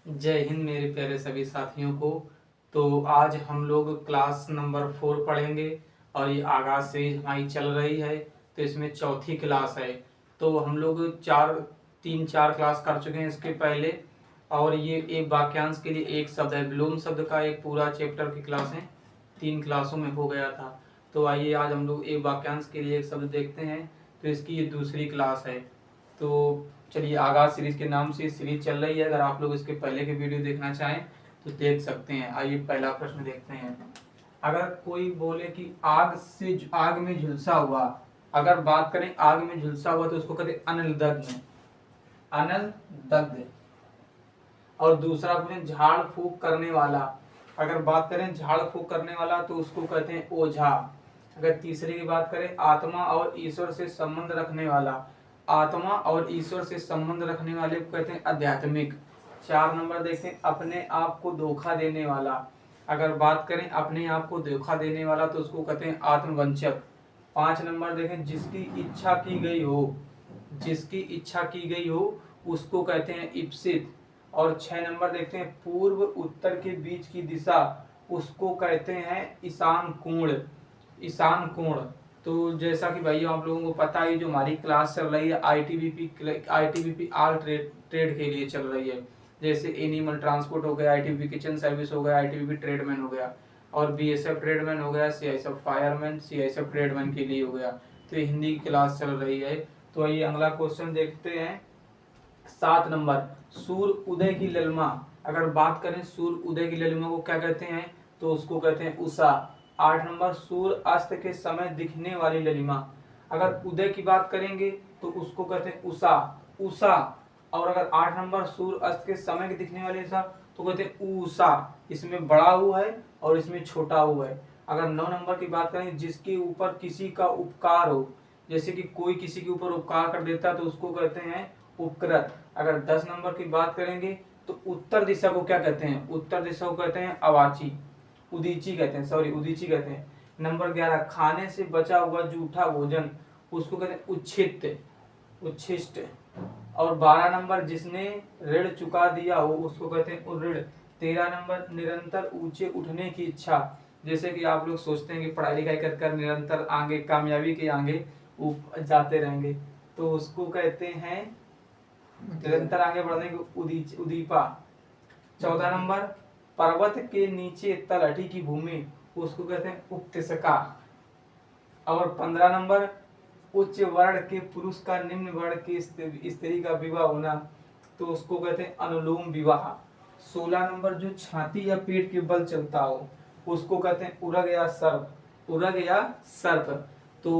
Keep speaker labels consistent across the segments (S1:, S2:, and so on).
S1: जय हिंद मेरे प्यारे सभी साथियों को। तो आज हम लोग क्लास नंबर 4 पढ़ेंगे और ये आगाज सीरीज हमारी चल रही है। तो इसमें चौथी क्लास है। तो हम लोग 3-4 क्लास कर चुके हैं इसके पहले। और ये एक वाक्यांश के लिए एक शब्द है, विलोम शब्द का एक पूरा चैप्टर की क्लास है, 3 क्लासों में हो गया था। तो आइए आज हम लोग एक वाक्यांश के लिए एक शब्द देखते हैं। तो इसकी ये दूसरी क्लास है। तो चलिए, आगाज सीरीज के नाम से सीरीज चल रही है। अगर आप लोग इसके पहले के वीडियो देखना चाहें तो देख सकते हैं। आइए पहला प्रश्न देखते हैं। अगर कोई बोले कि आग में झुलसा हुआ, अगर बात करें आग में झुलसा हुआ तो उसको कहते हैं अनलदग्ध, अनलदग्ध। और दूसरा बोले झाड़ फूक करने वाला, अगर बात करें झाड़ फूक करने वाला तो उसको कहते हैं ओझा। अगर तीसरे की बात करें आत्मा और ईश्वर से संबंध रखने वाला, आत्मा और ईश्वर से संबंध रखने वाले को कहते हैं आध्यात्मिक। 4 नंबर देखते हैं अपने आप को धोखा देने वाला, अगर बात करें अपने आप को धोखा देने वाला तो उसको कहते हैं आत्मवंचक। 5 नंबर देखें जिसकी इच्छा की गई हो, जिसकी इच्छा की गई हो उसको कहते हैं इप्सित। और 6 नंबर देखते हैं पूर्व उत्तर के बीच की दिशा, उसको कहते हैं ईशान कोण, ईशान कोण। तो जैसा कि भाई आप लोगों को पता है, जो हमारी क्लास चल रही है आईटीबीपी ऑल ट्रेड के लिए चल रही है। जैसे एनिमल ट्रांसपोर्ट हो गया, आईटीबीपी किचन सर्विस हो गया, आईटीबीपी ट्रेडमैन हो गया, और बीएसएफ ट्रेडमैन हो गया, सीआईएसएफ फायरमैन, सीआईएसएफ ट्रेडमैन के लिए हो गया। तो ये हिंदी की क्लास चल रही है। तो आइए अगला क्वेश्चन देखते हैं। 7 नंबर सूर्य उदय की ललमा, अगर बात करें सूर्य उदय की ललमा को क्या कहते हैं तो उसको कहते हैं उषा। 8 नंबर सूर्य अस्त के समय दिखने वाली ललिमा, अगर उदय की बात करेंगे तो उसको कहते हैं उषा, उषा। और अगर 8 नंबर सूर्य अस्त के समय की दिखने वाली उषा तो कहते हैं ऊषा, इसमें बड़ा हुआ है और इसमें छोटा हुआ है। अगर 9 नंबर की बात करें जिसके ऊपर किसी का उपकार हो, जैसे कि कोई किसी के ऊपर उपकार कर देता है तो उसको कहते हैं उपकृत। अगर 10 नंबर की बात करेंगे तो उत्तर दिशा को क्या कहते हैं, उत्तर दिशा को कहते हैं अवाची, उदीची कहते हैं, सॉरी उदीची कहते हैं। नंबर 11 खाने से बचा हुआ जूठा भोजन, उसको कहते हैं उच्छिष्ट, उच्छिष्ट। और 12 नंबर जिसने ऋण चुका दिया हो उसको कहते हैं उऋण। 13 नंबर निरंतर ऊंचे उठने की इच्छा, जैसे कि आप लोग सोचते हैं कि पढ़ाई लिखाई कर कर निरंतर आगे कामयाबी के आगे जाते रहेंगे तो उसको कहते हैं निरंतर आगे बढ़ने की उदीपा। 14 नंबर पर्वत के नीचे तलहटी की भूमि, उसको कहते हैं उपतिसका। और 15 नंबर उच्च वर्ण के पुरुष का निम्न वर्ण की स्त्री का विवाह होना तो उसको कहते हैं अनुलोम विवाह। 16 नंबर जो छाती या पेट के बल चलता हो उसको कहते हैं उरग या सर्प, उरग या सर्प। तो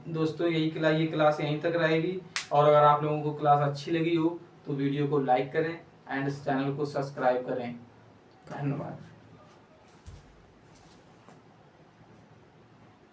S1: दोस्तों ये क्लास यहीं तक रहेगी। और अगर आप लोगों को क्लास अच्छी लगी हो तो वीडियो को लाइक करें एंड चैनल को सब्सक्राइब करें। धन्यवाद।